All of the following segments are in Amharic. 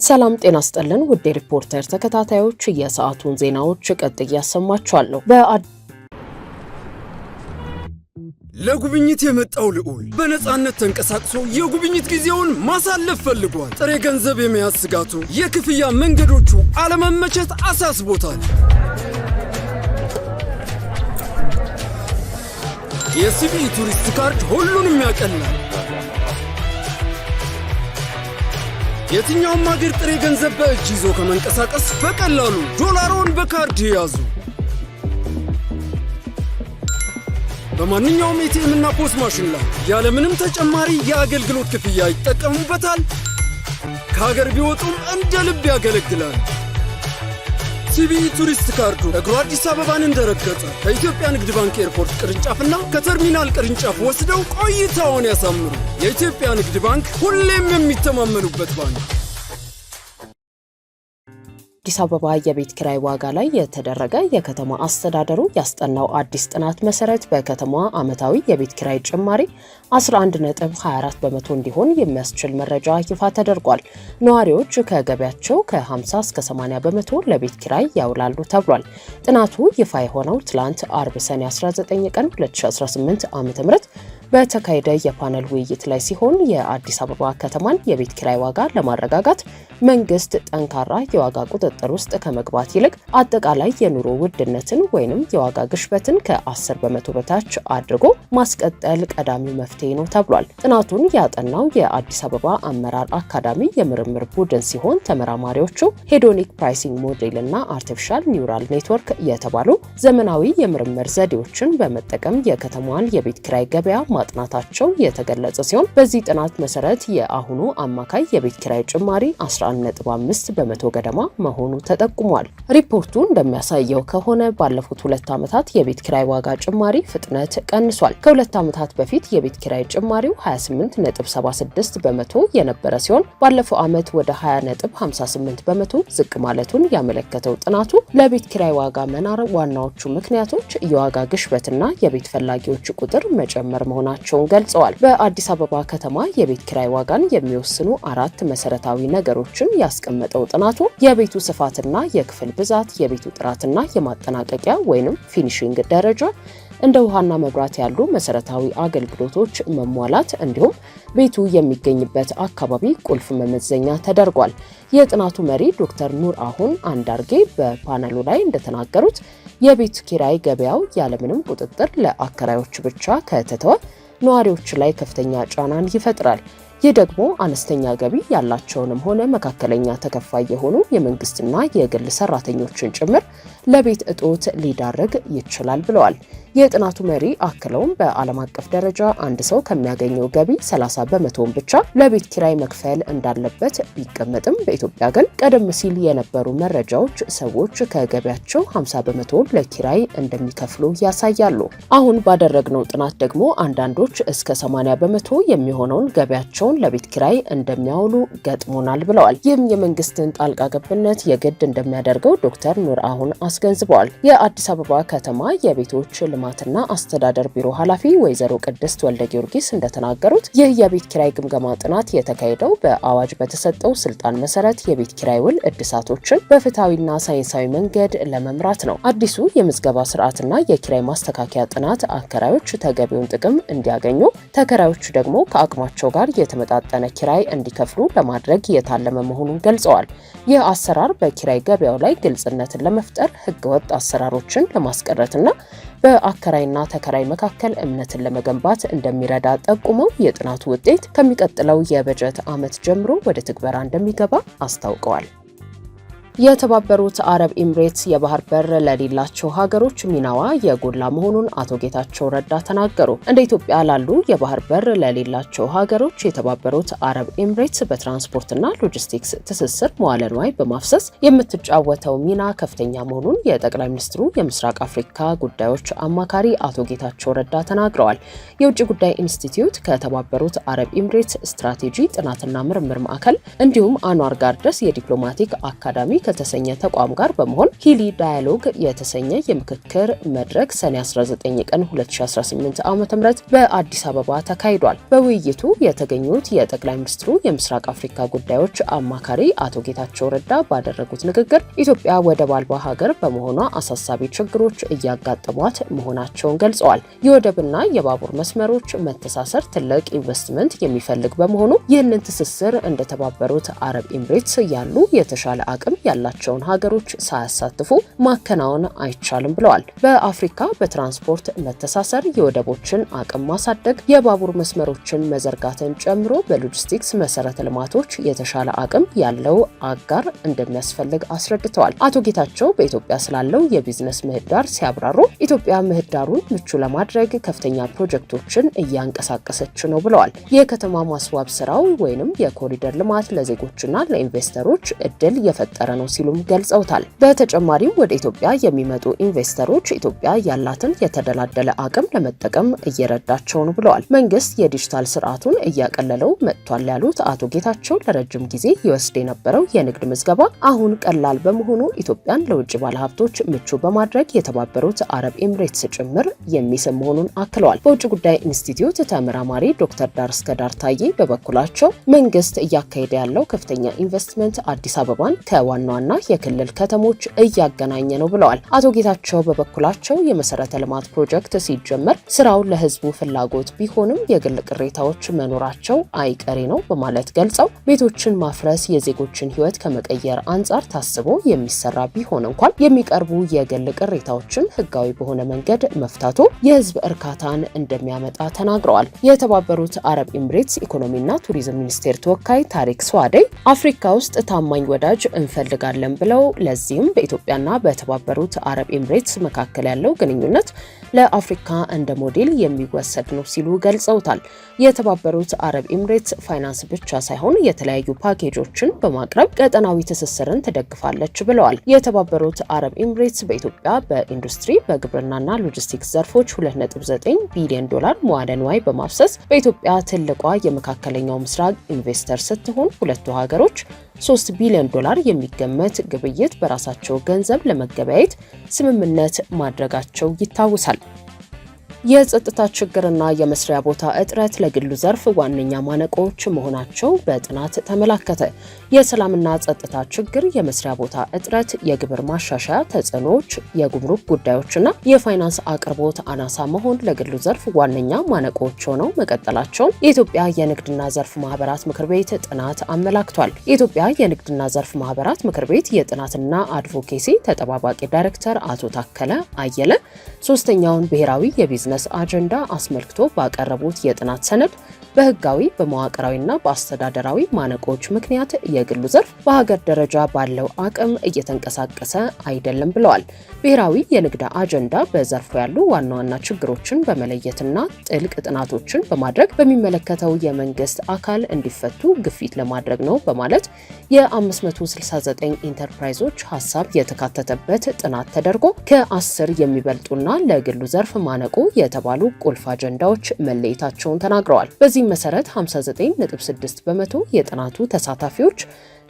ሰላም ጤና ይስጥልን ውድ ሪፖርተር ተከታታዮች የሰዓቱን ዜናዎች ቀጥዬ ያሰማችኋለሁ። ለጉብኝት የመጣው ልዑል በነፃነት ተንቀሳቅሶ የጉብኝት ጊዜውን ማሳለፍ ፈልጓል። ጥሬ ገንዘብ የመያዝ ስጋቱ፣ የክፍያ መንገዶቹ አለመመቸት አሳስቦታል። የሲቢኢ ቱሪስት ካርድ ሁሉንም ያቀላል። የትኛውም ሀገር ጥሬ ገንዘብ በእጅ ይዞ ከመንቀሳቀስ በቀላሉ ዶላሮን በካርድ ያዙ። በማንኛውም ኤቲኤም እና ፖስ ማሽን ላይ ያለምንም ተጨማሪ የአገልግሎት ክፍያ ይጠቀሙበታል። ከሀገር ቢወጡም እንደ ልብ ያገለግላል። ሲቢኢ ቱሪስት ካርዱ እግሩ አዲስ አበባን እንደረገጠ ከኢትዮጵያ ንግድ ባንክ ኤርፖርት ቅርንጫፍና ከተርሚናል ቅርንጫፍ ወስደው ቆይታውን ያሳምሩ። የኢትዮጵያ ንግድ ባንክ ሁሌም የሚተማመኑበት ባንክ። አዲስ አበባ የቤት ኪራይ ዋጋ ላይ የተደረገ የከተማ አስተዳደሩ ያስጠናው አዲስ ጥናት መሰረት በከተማዋ ዓመታዊ የቤት ኪራይ ጭማሪ 11.24% እንዲሆን የሚያስችል መረጃ ይፋ ተደርጓል። ነዋሪዎች ከገቢያቸው ከ50 እስከ 80% ለቤት ኪራይ ያውላሉ ተብሏል። ጥናቱ ይፋ የሆነው ትላንት አርብ ሰኔ 19 ቀን 2018 ዓ.ም በተካሄደ የፓነል ውይይት ላይ ሲሆን የአዲስ አበባ ከተማን የቤት ኪራይ ዋጋ ለማረጋጋት መንግስት ጠንካራ የዋጋ ቁጥጥር ውስጥ ከመግባት ይልቅ አጠቃላይ የኑሮ ውድነትን ወይንም የዋጋ ግሽበትን ከ10% በታች አድርጎ ማስቀጠል ቀዳሚው መፍትሄ ነው ተብሏል። ጥናቱን ያጠናው የአዲስ አበባ አመራር አካዳሚ የምርምር ቡድን ሲሆን ተመራማሪዎቹ ሄዶኒክ ፕራይሲንግ ሞዴል እና አርቲፊሻል ኒውራል ኔትወርክ የተባሉ ዘመናዊ የምርምር ዘዴዎችን በመጠቀም የከተማዋን የቤት ኪራይ ገበያ ማጥናታቸው የተገለጸ ሲሆን በዚህ ጥናት መሰረት የአሁኑ አማካይ የቤት ኪራይ ጭማሪ 11.5% ገደማ መሆኑ ተጠቁሟል። ሪፖርቱ እንደሚያሳየው ከሆነ ባለፉት 2 ዓመታት የቤት ኪራይ ዋጋ ጭማሪ ፍጥነት ቀንሷል። ከ2 ዓመታት በፊት የቤት ኪራይ ጭማሪው 28.76% የነበረ ሲሆን ባለፈው ዓመት ወደ 20.58% ዝቅ ማለቱን ያመለከተው ጥናቱ ለቤት ኪራይ ዋጋ መናር ዋናዎቹ ምክንያቶች የዋጋ ግሽበትና የቤት ፈላጊዎች ቁጥር መጨመር መሆናቸውን ገልጸዋል። በአዲስ አበባ ከተማ የቤት ኪራይ ዋጋን የሚወስኑ 4 መሰረታዊ ነገሮችን ያስቀመጠው ጥናቱ የቤቱ ስፋትና የክፍል ብዛት፣ የቤቱ ጥራትና የማጠናቀቂያ ወይንም ፊኒሺንግ ደረጃ፣ እንደ ውሃና መብራት ያሉ መሰረታዊ አገልግሎቶች መሟላት እንዲሁም ቤቱ የሚገኝበት አካባቢ ቁልፍ መመዘኛ ተደርጓል። የጥናቱ መሪ ዶክተር ኑር አሁን አንዳርጌ በፓነሉ ላይ እንደተናገሩት የቤት ኪራይ ገበያው ያለምንም ቁጥጥር ለአከራዮች ብቻ ከተተወ ነዋሪዎች ላይ ከፍተኛ ጫናን ይፈጥራል። ይህ ደግሞ አነስተኛ ገቢ ያላቸውንም ሆነ መካከለኛ ተከፋይ የሆኑ የመንግስትና የግል ሰራተኞችን ጭምር ለቤት እጦት ሊዳረግ ይችላል ብለዋል። የጥናቱ መሪ አክለውም በዓለም አቀፍ ደረጃ አንድ ሰው ከሚያገኘው ገቢ 30% ብቻ ለቤት ኪራይ መክፈል እንዳለበት ቢቀመጥም በኢትዮጵያ ግን ቀደም ሲል የነበሩ መረጃዎች ሰዎች ከገቢያቸው 50% ለኪራይ እንደሚከፍሉ ያሳያሉ። አሁን ባደረግነው ጥናት ደግሞ አንዳንዶች እስከ 80% የሚሆነውን ገቢያቸውን ለቤት ኪራይ እንደሚያውሉ ገጥሞናል ብለዋል። ይህም የመንግስትን ጣልቃ ገብነት የግድ እንደሚያደርገው ዶክተር ኑር አሁን አስገንዝበዋል። የአዲስ አበባ ከተማ የቤቶች ልማትና አስተዳደር ቢሮ ኃላፊ ወይዘሮ ቅድስት ወልደ ጊዮርጊስ እንደተናገሩት ይህ የቤት ኪራይ ግምገማ ጥናት የተካሄደው በአዋጅ በተሰጠው ስልጣን መሰረት የቤት ኪራይ ውል እድሳቶችን በፍትሃዊና ሳይንሳዊ መንገድ ለመምራት ነው። አዲሱ የምዝገባ ስርዓትና የኪራይ ማስተካከያ ጥናት አከራዮች ተገቢውን ጥቅም እንዲያገኙ፣ ተከራዮች ደግሞ ከአቅማቸው ጋር የተመጣጠነ ኪራይ እንዲከፍሉ ለማድረግ የታለመ መሆኑን ገልጸዋል። ይህ አሰራር በኪራይ ገበያው ላይ ግልጽነትን ለመፍጠር ህገወጥ አሰራሮችን ለማስቀረትና በአከራይና ተከራይ መካከል እምነትን ለመገንባት እንደሚረዳ ጠቁመው የጥናቱ ውጤት ከሚቀጥለው የበጀት ዓመት ጀምሮ ወደ ትግበራ እንደሚገባ አስታውቀዋል። የተባበሩት አረብ ኤምሬትስ የባህር በር ለሌላቸው ሀገሮች ሚናዋ የጎላ መሆኑን አቶ ጌታቸው ረዳ ተናገሩ። እንደ ኢትዮጵያ ላሉ የባህር በር ለሌላቸው ሀገሮች የተባበሩት አረብ ኤምሬትስ በትራንስፖርትና ሎጂስቲክስ ትስስር መዋለ ንዋይ በማፍሰስ የምትጫወተው ሚና ከፍተኛ መሆኑን የጠቅላይ ሚኒስትሩ የምስራቅ አፍሪካ ጉዳዮች አማካሪ አቶ ጌታቸው ረዳ ተናግረዋል። የውጭ ጉዳይ ኢንስቲትዩት ከተባበሩት አረብ ኤምሬትስ ስትራቴጂ ጥናትና ምርምር ማዕከል እንዲሁም አንዋር ጋርደስ የዲፕሎማቲክ አካዳሚ ከተሰኘ ተቋም ጋር በመሆን ሂሊ ዳያሎግ የተሰኘ የምክክር መድረክ ሰኔ 19 ቀን 2018 ዓ.ም በአዲስ አበባ ተካሂዷል። በውይይቱ የተገኙት የጠቅላይ ሚኒስትሩ የምስራቅ አፍሪካ ጉዳዮች አማካሪ አቶ ጌታቸው ረዳ ባደረጉት ንግግር ኢትዮጵያ ወደብ አልባ ሀገር በመሆኗ አሳሳቢ ችግሮች እያጋጠሟት መሆናቸውን ገልጸዋል። የወደብና የባቡር መስመሮች መተሳሰር ትልቅ ኢንቨስትመንት የሚፈልግ በመሆኑ ይህንን ትስስር እንደተባበሩት አረብ ኤምሬትስ ያሉ የተሻለ አቅም ያላቸውን ሀገሮች ሳያሳትፉ ማከናወን አይቻልም ብለዋል። በአፍሪካ በትራንስፖርት መተሳሰር፣ የወደቦችን አቅም ማሳደግ፣ የባቡር መስመሮችን መዘርጋትን ጨምሮ በሎጂስቲክስ መሰረተ ልማቶች የተሻለ አቅም ያለው አጋር እንደሚያስፈልግ አስረድተዋል። አቶ ጌታቸው በኢትዮጵያ ስላለው የቢዝነስ ምህዳር ሲያብራሩ ኢትዮጵያ ምህዳሩን ምቹ ለማድረግ ከፍተኛ ፕሮጀክቶችን እያንቀሳቀሰች ነው ብለዋል። የከተማ ማስዋብ ስራው ወይንም የኮሪደር ልማት ለዜጎችና ለኢንቨስተሮች እድል የፈጠረ ነው ሲሉም ገልጸውታል። በተጨማሪም ወደ ኢትዮጵያ የሚመጡ ኢንቨስተሮች ኢትዮጵያ ያላትን የተደላደለ አቅም ለመጠቀም እየረዳቸው ነው ብለዋል። መንግስት የዲጂታል ስርዓቱን እያቀለለው መጥቷል ያሉት አቶ ጌታቸው ለረጅም ጊዜ ይወስድ የነበረው የንግድ ምዝገባ አሁን ቀላል በመሆኑ ኢትዮጵያን ለውጭ ባለሀብቶች ምቹ በማድረግ የተባበሩት አረብ ኤምሬትስ ጭምር የሚስብ መሆኑን አክለዋል። በውጭ ጉዳይ ኢንስቲትዩት ተመራማሪ ዶክተር ዳርስከዳር ታዬ በበኩላቸው መንግስት እያካሄደ ያለው ከፍተኛ ኢንቨስትመንት አዲስ አበባን ከዋና ዋና የክልል ከተሞች እያገናኘ ነው ብለዋል። አቶ ጌታቸው በበኩላቸው የመሰረተ ልማት ፕሮጀክት ሲጀመር ስራው ለህዝቡ ፍላጎት ቢሆንም የግል ቅሬታዎች መኖራቸው አይቀሬ ነው በማለት ገልጸው ቤቶችን ማፍረስ የዜጎችን ህይወት ከመቀየር አንጻር ታስቦ የሚሰራ ቢሆን እንኳን የሚቀርቡ የግል ቅሬታዎችን ህጋዊ በሆነ መንገድ መፍታቱ የህዝብ እርካታን እንደሚያመጣ ተናግረዋል። የተባበሩት አረብ ኤምሬትስ ኢኮኖሚና ቱሪዝም ሚኒስቴር ተወካይ ታሪክ ስዋዴ አፍሪካ ውስጥ ታማኝ ወዳጅ እንፈልጋለን ብለው ለዚህም በኢትዮጵያና በተባበሩት አረብ ኤምሬትስ መካከል ያለው ግንኙነት ለአፍሪካ እንደ ሞዴል የሚወሰድ ነው ሲሉ ገልጸውታል። የተባበሩት አረብ ኤምሬትስ ፋይናንስ ብቻ ሳይሆን የተለያዩ ፓኬጆችን በማቅረብ ቀጠናዊ ትስስርን ትደግፋለች ብለዋል። የተባበሩት አረብ ኤምሬትስ በኢትዮጵያ በኢንዱስትሪ በግብርናና ሎጂስቲክስ ዘርፎች 2.9 ቢሊዮን ዶላር መዋዕለ ንዋይ በማፍሰስ በኢትዮጵያ ትልቋ የመካከለኛው ምስራቅ ኢንቨስተር ስትሆን ሁለቱ ሀገሮች 3 ቢሊዮን ዶላር የሚገመት ግብይት በራሳቸው ገንዘብ ለመገበያየት ስምምነት ማድረጋቸው ይታወሳል። የጸጥታ ችግርና የመስሪያ ቦታ እጥረት ለግሉ ዘርፍ ዋነኛ ማነቆች መሆናቸው በጥናት ተመላከተ። የሰላምና ጸጥታ ችግር፣ የመስሪያ ቦታ እጥረት፣ የግብር ማሻሻያ ተጽዕኖዎች፣ የጉምሩክ ጉዳዮችና የፋይናንስ አቅርቦት አናሳ መሆን ለግሉ ዘርፍ ዋነኛ ማነቆች ሆነው መቀጠላቸውን የኢትዮጵያ የንግድና ዘርፍ ማህበራት ምክር ቤት ጥናት አመላክቷል። የኢትዮጵያ የንግድና ዘርፍ ማህበራት ምክር ቤት የጥናትና አድቮኬሲ ተጠባባቂ ዳይሬክተር አቶ ታከለ አየለ ሶስተኛውን ብሔራዊ የቢዝነስ አጀንዳ አስመልክቶ ባቀረቡት የጥናት ሰነድ በህጋዊ በመዋቅራዊና በአስተዳደራዊ ማነቆች ምክንያት የግሉ ዘርፍ በሀገር ደረጃ ባለው አቅም እየተንቀሳቀሰ አይደለም ብለዋል። ብሔራዊ የንግድ አጀንዳ በዘርፉ ያሉ ዋና ዋና ችግሮችን በመለየትና ጥልቅ ጥናቶችን በማድረግ በሚመለከተው የመንግስት አካል እንዲፈቱ ግፊት ለማድረግ ነው በማለት የ569 ኢንተርፕራይዞች ሀሳብ የተካተተበት ጥናት ተደርጎ ከ10 የሚበልጡና ለግሉ ዘርፍ ማነቆ የተባሉ ቁልፍ አጀንዳዎች መለየታቸውን ተናግረዋል። በዚህ መሰረት 59.6 በመቶ የጥናቱ ተሳታፊዎች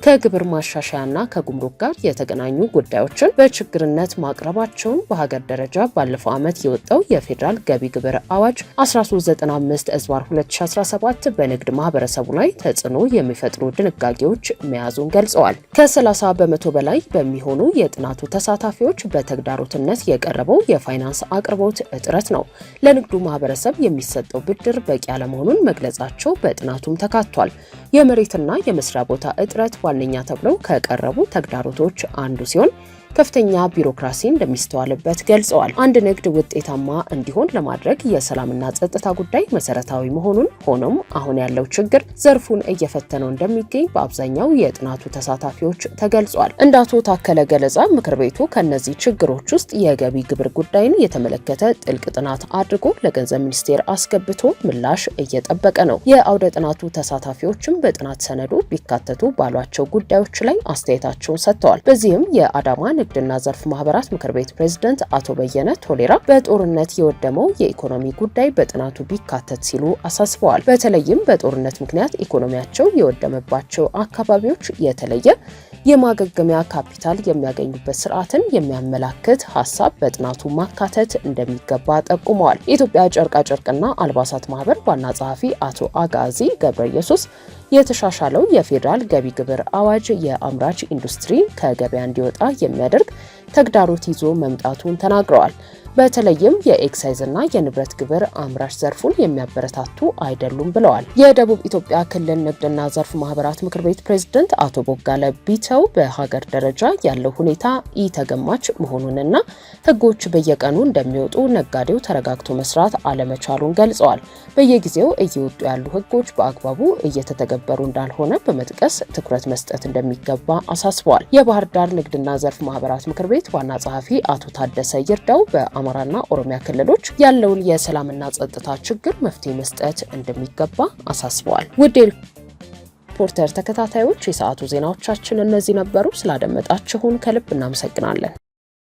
ከግብር ማሻሻያና ከጉምሩክ ጋር የተገናኙ ጉዳዮችን በችግርነት ማቅረባቸውን በሀገር ደረጃ ባለፈው ዓመት የወጣው የፌዴራል ገቢ ግብር አዋጅ 1395/2017 በንግድ ማህበረሰቡ ላይ ተጽዕኖ የሚፈጥሩ ድንጋጌዎች መያዙን ገልጸዋል። ከ30 በመቶ በላይ በሚሆኑ የጥናቱ ተሳታፊዎች በተግዳሮትነት የቀረበው የፋይናንስ አቅርቦት እጥረት ነው። ለንግዱ ማህበረሰብ የሚሰጠው ብድር በቂ አለመሆኑን መግለጻቸው በጥናቱም ተካቷል። የመሬትና የመስሪያ ቦታ እጥረት ዋነኛ ተብለው ከቀረቡ ተግዳሮቶች አንዱ ሲሆን ከፍተኛ ቢሮክራሲ እንደሚስተዋልበት ገልጸዋል። አንድ ንግድ ውጤታማ እንዲሆን ለማድረግ የሰላምና ጸጥታ ጉዳይ መሰረታዊ መሆኑን፣ ሆኖም አሁን ያለው ችግር ዘርፉን እየፈተነው እንደሚገኝ በአብዛኛው የጥናቱ ተሳታፊዎች ተገልጿል። እንደ አቶ ታከለ ገለጻ ምክር ቤቱ ከነዚህ ችግሮች ውስጥ የገቢ ግብር ጉዳይን የተመለከተ ጥልቅ ጥናት አድርጎ ለገንዘብ ሚኒስቴር አስገብቶ ምላሽ እየጠበቀ ነው። የአውደ ጥናቱ ተሳታፊዎችም በጥናት ሰነዱ ቢካተቱ ባሏቸው ጉዳዮች ላይ አስተያየታቸውን ሰጥተዋል። በዚህም የአዳማ ንግድና ዘርፍ ማህበራት ምክር ቤት ፕሬዝዳንት አቶ በየነ ቶሌራ በጦርነት የወደመው የኢኮኖሚ ጉዳይ በጥናቱ ቢካተት ሲሉ አሳስበዋል። በተለይም በጦርነት ምክንያት ኢኮኖሚያቸው የወደመባቸው አካባቢዎች የተለየ የማገገሚያ ካፒታል የሚያገኙበት ስርዓትን የሚያመላክት ሐሳብ በጥናቱ ማካተት እንደሚገባ ጠቁመዋል። የኢትዮጵያ ጨርቃጨርቅና አልባሳት ማህበር ዋና ጸሐፊ አቶ አጋዚ ገብረ ኢየሱስ የተሻሻለው የፌዴራል ገቢ ግብር አዋጅ የአምራች ኢንዱስትሪ ከገበያ እንዲወጣ የሚያደርግ ተግዳሮት ይዞ መምጣቱን ተናግረዋል። በተለይም የኤክሳይዝና የንብረት ግብር አምራች ዘርፉን የሚያበረታቱ አይደሉም ብለዋል። የደቡብ ኢትዮጵያ ክልል ንግድና ዘርፍ ማህበራት ምክር ቤት ፕሬዝዳንት አቶ ቦጋለ ቢተው በሀገር ደረጃ ያለው ሁኔታ ኢተገማች መሆኑንና ህጎች በየቀኑ እንደሚወጡ ነጋዴው ተረጋግቶ መስራት አለመቻሉን ገልጸዋል። በየጊዜው እየወጡ ያሉ ህጎች በአግባቡ እየተተገበሩ እንዳልሆነ በመጥቀስ ትኩረት መስጠት እንደሚገባ አሳስበዋል። የባህር ዳር ንግድና ዘርፍ ማህበራት ምክር ቤት ዋና ጸሐፊ አቶ ታደሰ ይርዳው በአማራና ኦሮሚያ ክልሎች ያለውን የሰላምና ጸጥታ ችግር መፍትሄ መስጠት እንደሚገባ አሳስበዋል። ውድ ሪፖርተር ተከታታዮች የሰዓቱ ዜናዎቻችን እነዚህ ነበሩ። ስላደመጣችሁን ከልብ እናመሰግናለን።